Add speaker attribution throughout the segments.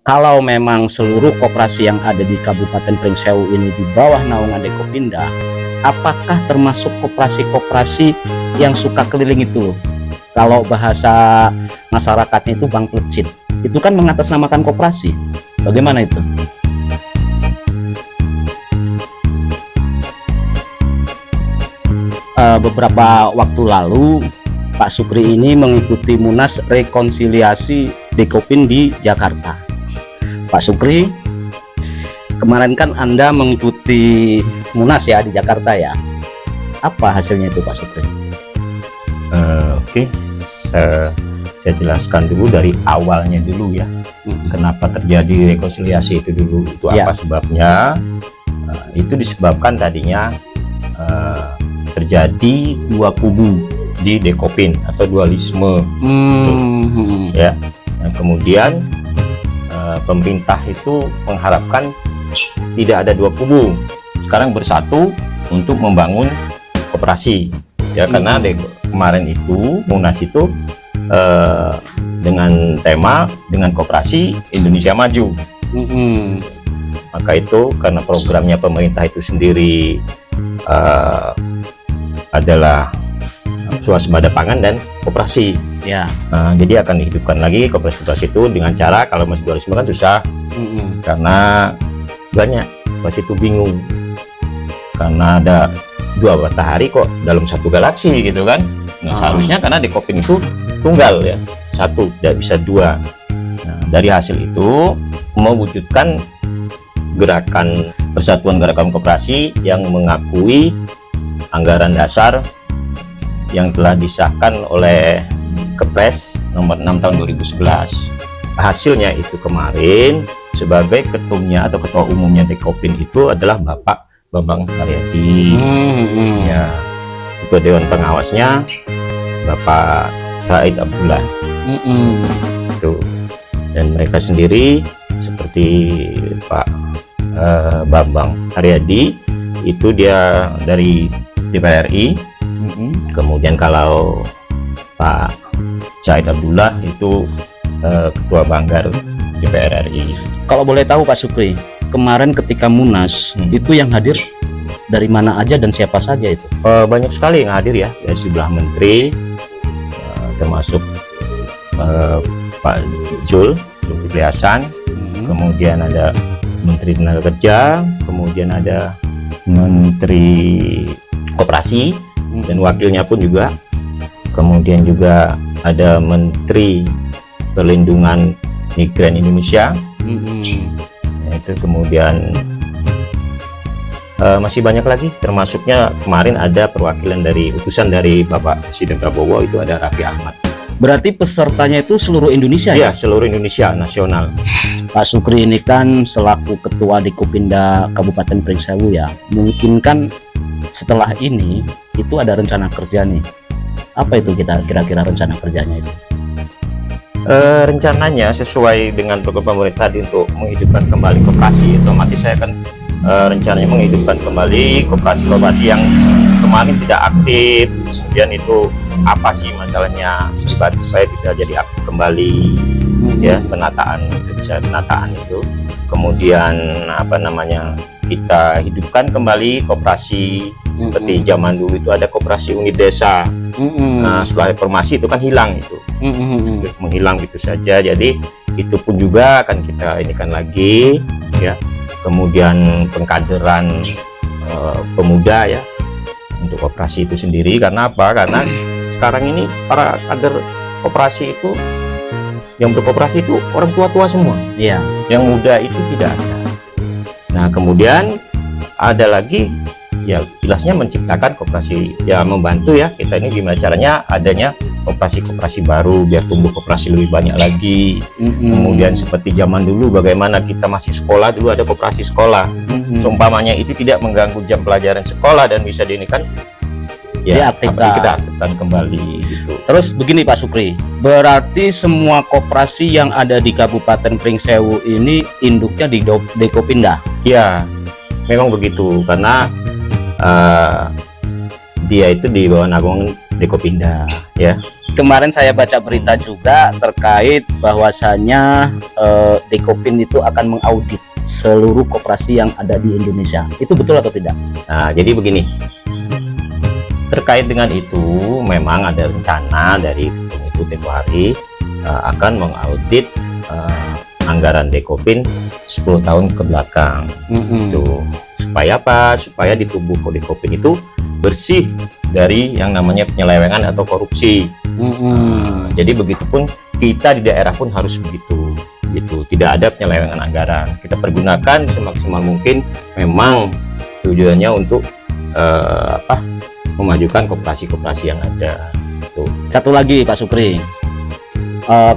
Speaker 1: Kalau memang seluruh koperasi yang ada di Kabupaten Pringsewu ini di bawah naungan Dekopindah, apakah termasuk koperasi-koperasi yang suka keliling itu? Kalau bahasa masyarakatnya itu Bang Plecit, itu kan mengatasnamakan koperasi. Bagaimana itu? Beberapa waktu lalu Pak Sukri ini mengikuti Munas Rekonsiliasi Dekopin di Jakarta. Pak Sukri, kemarin kan Anda mengikuti Munas ya di Jakarta ya. Apa hasilnya itu Pak Sukri?
Speaker 2: Oke, saya jelaskan dulu dari awalnya dulu ya. Kenapa terjadi rekonsiliasi itu dulu, itu apa sebabnya? Itu disebabkan tadinya terjadi dua kubu di Dekopin atau dualisme, ya. Dan kemudian pemerintah itu mengharapkan tidak ada dua kubu, sekarang bersatu untuk membangun koperasi, ya. Karena kemarin itu Munas itu dengan tema dengan koperasi Indonesia Maju. Maka itu karena programnya pemerintah itu sendiri adalah swasembada pangan dan koperasi,
Speaker 1: ya.
Speaker 2: Jadi akan dihidupkan lagi koperasi itu dengan cara, kalau masih dualisme kan susah, karena banyak koperasi itu bingung karena ada dua matahari kok dalam satu galaksi gitu kan. Nah, seharusnya karena Dekopin itu tunggal ya, satu, tidak bisa dua. Nah, dari hasil itu mewujudkan gerakan Persatuan Gerakan Koperasi yang mengakui anggaran dasar yang telah disahkan oleh Kepres nomor 6 tahun 2011. Hasilnya itu kemarin sebagai ketumnya atau ketua umumnya Dekopin itu adalah Bapak Bambang Haryadi. Ya, ketua dewan pengawasnya Bapak Said Abdullah. Itu. Dan mereka sendiri seperti Pak Bambang Haryadi itu dia dari DPR RI. Kemudian kalau Pak Said Abdullah itu ketua Banggar DPR RI.
Speaker 1: Kalau boleh tahu Pak Sukri, kemarin ketika Munas itu yang hadir dari mana aja dan siapa saja itu?
Speaker 2: Banyak sekali yang hadir ya, dari sejumlah menteri, termasuk Pak Zulkifli Hasan, kemudian ada Menteri Tenaga Kerja, kemudian ada Menteri Koperasi dan wakilnya pun juga, kemudian juga ada Menteri Perlindungan Migran Indonesia, itu kemudian masih banyak lagi, termasuknya kemarin ada perwakilan dari utusan dari Bapak Presiden Prabowo, itu ada Raffi Ahmad.
Speaker 1: Berarti pesertanya itu seluruh Indonesia ya?
Speaker 2: Seluruh Indonesia, nasional.
Speaker 1: Pak Sukri ini kan selaku ketua Dekopindah Kabupaten Pringsewu ya, mungkin kan setelah ini itu ada rencana kerja nih. Apa itu kira-kira rencana kerjanya itu?
Speaker 2: Rencananya sesuai dengan program pemerintah untuk menghidupkan kembali koperasi, otomatis saya akan rencananya menghidupkan kembali koperasi-koperasi yang kemarin tidak aktif. Kemudian itu apa sih masalahnya, supaya bisa jadi aktif kembali, ya, penataan itu bisa penataan itu. Kemudian apa namanya, kita hidupkan kembali koperasi seperti zaman dulu itu ada koperasi unit desa. Nah, setelah reformasi itu kan hilang itu, menghilang gitu saja. Jadi itu pun juga akan kita inikan lagi, ya. Kemudian pengkaderan pemuda ya untuk koperasi itu sendiri. Karena apa? Karena sekarang ini para kader koperasi itu yang berkoperasi itu orang tua-tua semua.
Speaker 1: Iya.
Speaker 2: Yang muda itu tidak ada. Nah, kemudian ada lagi ya, jelasnya menciptakan koperasi, ya membantu ya kita ini gimana caranya adanya koperasi-koperasi baru biar tumbuh koperasi lebih banyak lagi. Kemudian seperti zaman dulu bagaimana kita masih sekolah, dulu ada koperasi sekolah, seumpamanya itu tidak mengganggu jam pelajaran sekolah dan bisa diinikan, ya kita aktifkan kembali gitu.
Speaker 1: Terus begini Pak Sukri, berarti semua koperasi yang ada di Kabupaten Pringsewu ini induknya di Dekopindah?
Speaker 2: Ya, memang begitu, karena dia itu di bawah naungan Dekopindah ya.
Speaker 1: kemarin saya baca berita juga terkait bahwasanya Dekopin itu akan mengaudit seluruh koperasi yang ada di Indonesia. Itu betul atau tidak?
Speaker 2: Nah, jadi begini. Terkait dengan itu, memang ada rencana dari itu tempo hari akan mengaudit anggaran Dekopin 10 tahun ke belakang. Tuh, supaya apa? Supaya di tubuh Dekopin itu bersih dari yang namanya penyelewengan atau korupsi. Jadi begitupun kita di daerah pun harus begitu, gitu. Tidak ada penyelewengan anggaran. Kita pergunakan semaksimal mungkin. Memang tujuannya untuk memajukan koperasi-koperasi yang ada. Tuh.
Speaker 1: Satu lagi Pak Supri,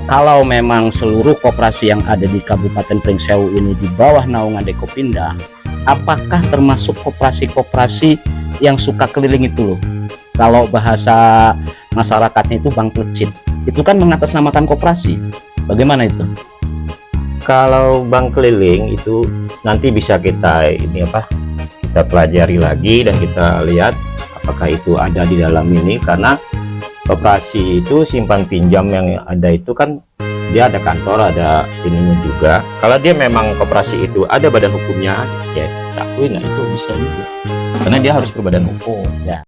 Speaker 1: kalau memang seluruh koperasi yang ada di Kabupaten Pringsewu ini di bawah naungan Dekopinda, apakah termasuk koperasi-koperasi yang suka keliling itu loh? Kalau bahasa masyarakatnya itu bang plecit, itu kan mengatasnamakan koperasi. Bagaimana itu?
Speaker 2: Kalau bank keliling itu nanti bisa kita kita pelajari lagi dan kita lihat apakah itu ada di dalam ini, karena koperasi itu simpan pinjam yang ada itu kan dia ada kantor, ada ininya juga. Kalau dia memang koperasi itu ada badan hukumnya, ya kita akuin, nah itu bisa juga, karena dia harus berbadan hukum.
Speaker 1: Ya.